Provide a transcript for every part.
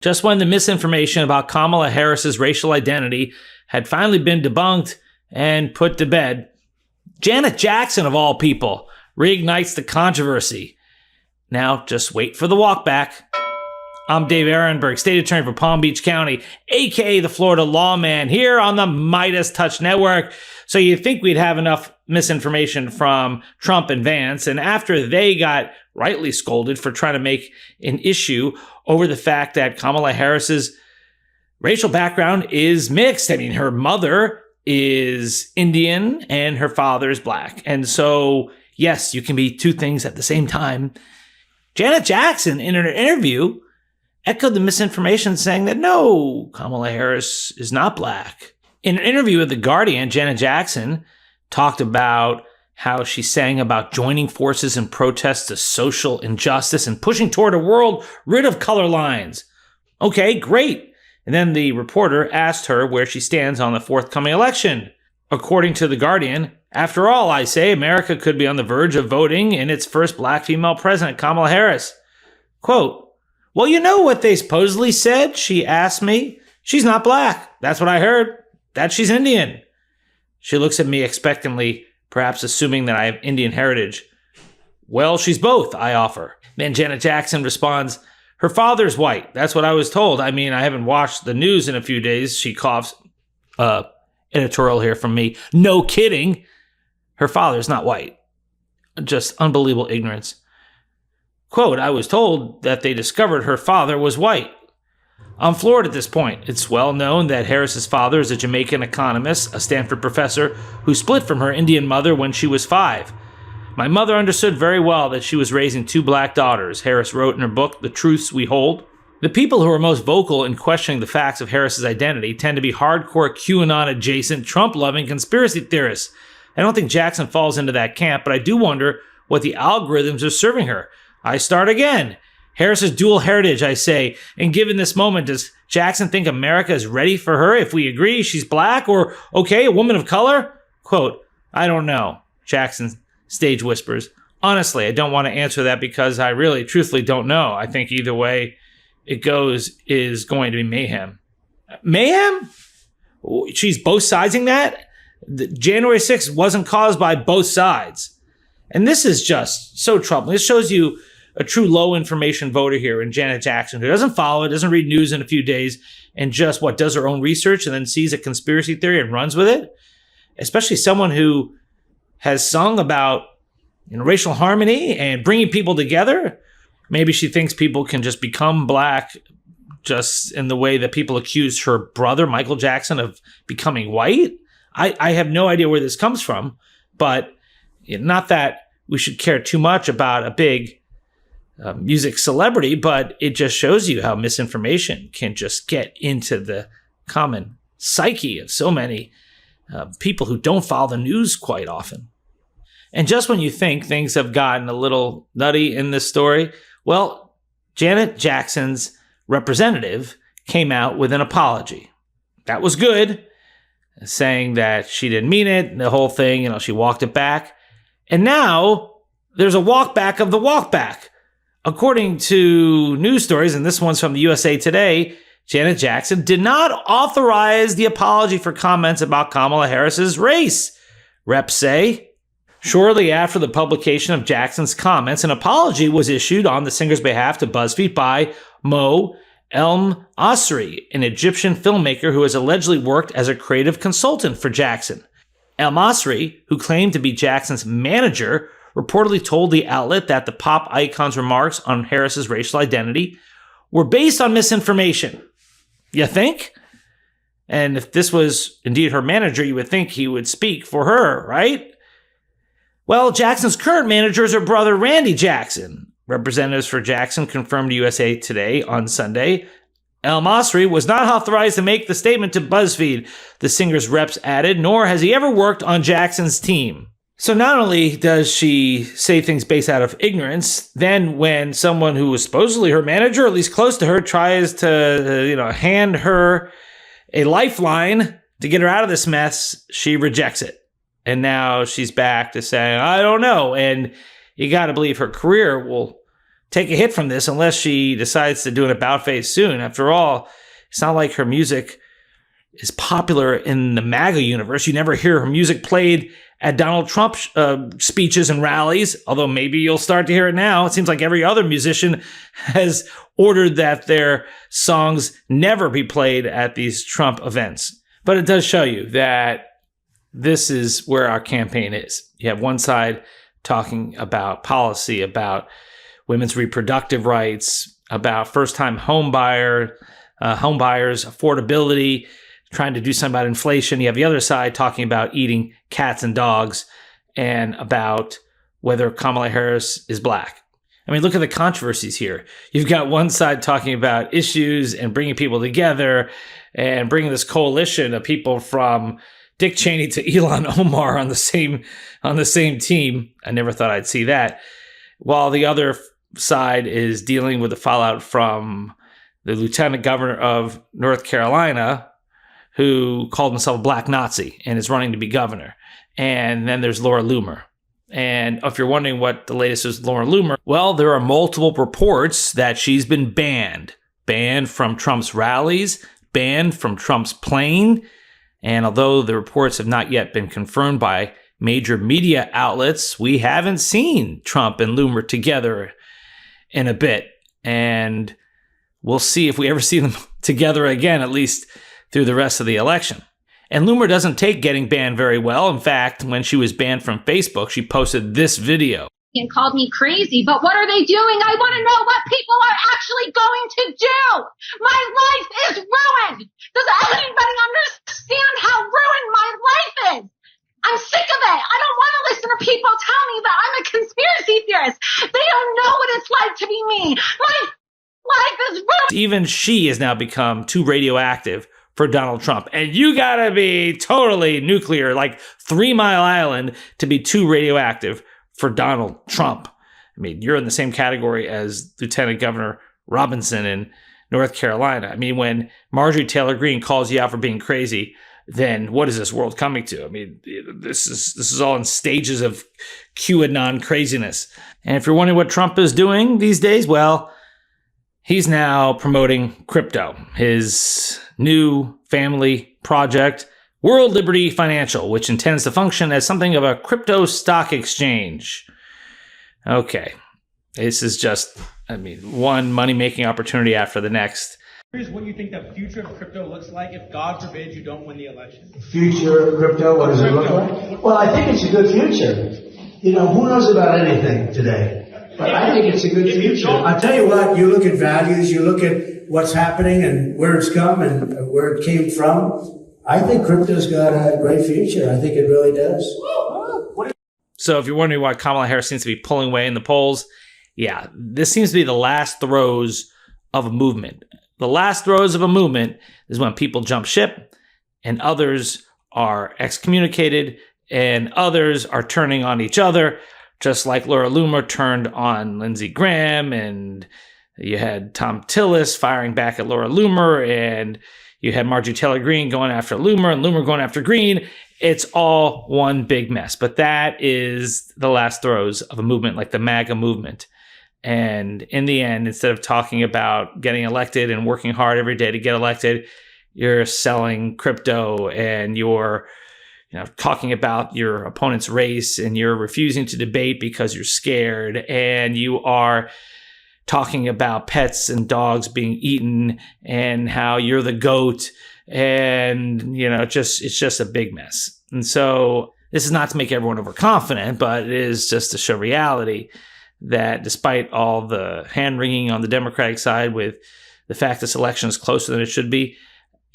Just when the misinformation about Kamala Harris's racial identity had finally been debunked and put to bed, Janet Jackson, of all people, reignites the controversy. Now, just wait for the walk back. I'm Dave Aronberg, State Attorney for Palm Beach County, aka the Florida Law Man, here on the MeidasTouch Network. So you'd think we'd have enough misinformation from Trump and Vance, and after they got rightly scolded for trying to make an issue over the fact that Kamala Harris's racial background is mixed. I mean, her mother is Indian and her father is black. And so, yes, you can be two things at the same time. Janet Jackson, in an interview, echoed the misinformation saying that no, Kamala Harris is not black. In an interview with The Guardian, Janet Jackson talked about how she sang about joining forces in protest to social injustice and pushing toward a world rid of color lines. Okay, great. And then the reporter asked her where she stands on the forthcoming election. According to The Guardian, after all, I say, America could be on the verge of voting in its first black female president, Kamala Harris. Quote, well, you know what they supposedly said? She asked me. She's not black. That's what I heard. That she's Indian. She looks at me expectantly, perhaps assuming that I have Indian heritage. Well, she's both, I offer. Then Janet Jackson responds, her father's white. That's what I was told. I mean, I haven't watched the news in a few days. She coughs. Editorial here from me. No kidding. Her father's not white. Just unbelievable ignorance. Quote, I was told that they discovered her father was white. I'm floored at this point. It's well known that Harris's father is a Jamaican economist, a Stanford professor who split from her Indian mother when she was 5. My mother understood very well that she was raising 2 black daughters, Harris wrote in her book, The Truths We Hold. The people who are most vocal in questioning the facts of Harris's identity tend to be hardcore QAnon-adjacent, Trump-loving conspiracy theorists. I don't think Jackson falls into that camp, but I do wonder what the algorithms are serving her. I start again. Harris's dual heritage, I say, and given this moment, does Jackson think America is ready for her if we agree she's black or, okay, a woman of color? Quote, I don't know, Jackson stage whispers. Honestly, I don't want to answer that because I really, truthfully don't know. I think either way it goes is going to be mayhem. Mayhem? She's both siding that? The January 6th wasn't caused by both sides. And this is just so troubling. This shows you a true low information voter here in Janet Jackson, who doesn't follow it, doesn't read news in a few days, and just does her own research and then sees a conspiracy theory and runs with it. Especially someone who has sung about racial harmony and bringing people together. Maybe she thinks people can just become black just in the way that people accused her brother, Michael Jackson, of becoming white. I have no idea where this comes from, but not that we should care too much about a big music celebrity, but it just shows you how misinformation can just get into the common psyche of so many people who don't follow the news quite often. And just when you think things have gotten a little nutty in this story, well, Janet Jackson's representative came out with an apology. That was good, saying that she didn't mean it, the whole thing, she walked it back. And now there's a walk back of the walk back. According to news stories, and this one's from the USA Today, Janet Jackson did not authorize the apology for comments about Kamala Harris's race. Reps say, shortly after the publication of Jackson's comments, an apology was issued on the singer's behalf to BuzzFeed by Mo El Asri, an Egyptian filmmaker who has allegedly worked as a creative consultant for Jackson. El Asri, who claimed to be Jackson's manager, reportedly told the outlet that the pop icon's remarks on Harris's racial identity were based on misinformation. You think? And if this was indeed her manager, you would think he would speak for her, right? Well, Jackson's current manager is her brother, Randy Jackson. Representatives for Jackson confirmed to USA Today on Sunday. El Masri was not authorized to make the statement to BuzzFeed, the singer's reps added, nor has he ever worked on Jackson's team. So not only does she say things based out of ignorance, then when someone who was supposedly her manager, at least close to her, tries to, hand her a lifeline to get her out of this mess, she rejects it. And now she's back to saying, I don't know. And you got to believe her career will take a hit from this unless she decides to do an about face soon. After all, it's not like her music is popular in the MAGA universe. You never hear her music played at Donald Trump speeches and rallies, although maybe you'll start to hear it now. It seems like every other musician has ordered that their songs never be played at these Trump events. But it does show you that this is where our campaign is. You have one side talking about policy, about women's reproductive rights, about first-time homebuyers, affordability, trying to do something about inflation. You have the other side talking about eating cats and dogs and about whether Kamala Harris is black. I mean, look at the controversies here. You've got one side talking about issues and bringing people together and bringing this coalition of people from Dick Cheney to Ilhan Omar on the same team. I never thought I'd see that. While the other side is dealing with the fallout from the lieutenant governor of North Carolina, who called himself a black Nazi and is running to be governor. And then there's Laura Loomer. And if you're wondering what the latest is with Laura Loomer, well, there are multiple reports that she's been banned from Trump's rallies, banned from Trump's plane. And although the reports have not yet been confirmed by major media outlets, we haven't seen Trump and Loomer together in a bit. And we'll see if we ever see them together again, at least through the rest of the election. And Loomer doesn't take getting banned very well. In fact, when she was banned from Facebook, she posted this video. And called me crazy, but what are they doing? I want to know what people are actually going to do. My life is ruined. Does anybody understand how ruined my life is? I'm sick of it. I don't want to listen to people tell me that I'm a conspiracy theorist. They don't know what it's like to be me. My life is ruined. Even she has now become too radioactive for Donald Trump. And you gotta be totally nuclear, like 3 Mile Island, to be too radioactive for Donald Trump. I mean, you're in the same category as Lieutenant Governor Robinson in North Carolina. I mean, when Marjorie Taylor Greene calls you out for being crazy, then what is this world coming to? I mean, this is all in stages of QAnon craziness. And if you're wondering what Trump is doing these days, well, he's now promoting crypto, his new family project, World Liberty Financial, which intends to function as something of a crypto stock exchange. Okay, this is just, one money-making opportunity after the next. Here's what you think the future of crypto looks like if, God forbid, you don't win the election. Future of crypto, what does it look like? Well, I think it's a good future. You know, who knows about anything today? But I think it's a good future. I'll tell you what, you look at values, you look at what's happening and where it's come and where it came from. I think crypto's got a great future. I think it really does. So if you're wondering why Kamala Harris seems to be pulling away in the polls, yeah, this seems to be the last throes of a movement. The last throes of a movement is when people jump ship and others are excommunicated and others are turning on each other, just like Laura Loomer turned on Lindsey Graham, and you had Tom Tillis firing back at Laura Loomer, and you had Marjorie Taylor Greene going after Loomer and Loomer going after Greene. It's all one big mess. But that is the last throes of a movement like the MAGA movement. And in the end, instead of talking about getting elected and working hard every day to get elected, you're selling crypto and you're talking about your opponent's race, and you're refusing to debate because you're scared, and you are talking about pets and dogs being eaten and how you're the goat, and it's just a big mess. And so this is not to make everyone overconfident, but it is just to show reality that despite all the hand-wringing on the Democratic side with the fact this election is closer than it should be,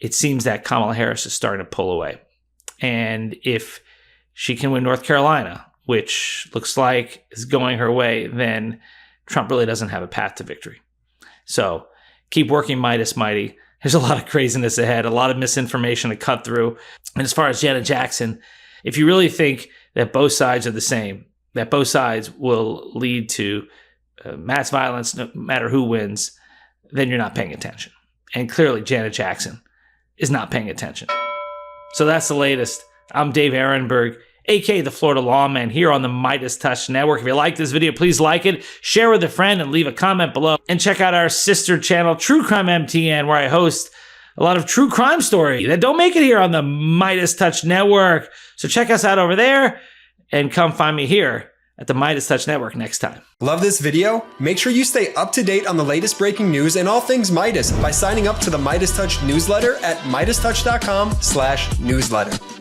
it seems that Kamala Harris is starting to pull away. And if she can win North Carolina, which looks like is going her way, then Trump really doesn't have a path to victory. So keep working, Meidas Mighty. There's a lot of craziness ahead, a lot of misinformation to cut through. And as far as Janet Jackson, if you really think that both sides are the same, that both sides will lead to mass violence no matter who wins, then you're not paying attention. And clearly Janet Jackson is not paying attention. So that's the latest. I'm Dave Aronberg, aka the Florida Lawman, here on the MeidasTouch Network. If you like this video, please like it, share with a friend, and leave a comment below. And check out our sister channel, True Crime MTN, where I host a lot of true crime stories that don't make it here on the MeidasTouch Network. So check us out over there, and come find me here at the MeidasTouch Network next time. Love this video? Make sure you stay up to date on the latest breaking news and all things Meidas by signing up to the MeidasTouch newsletter at MeidasTouch.com/newsletter.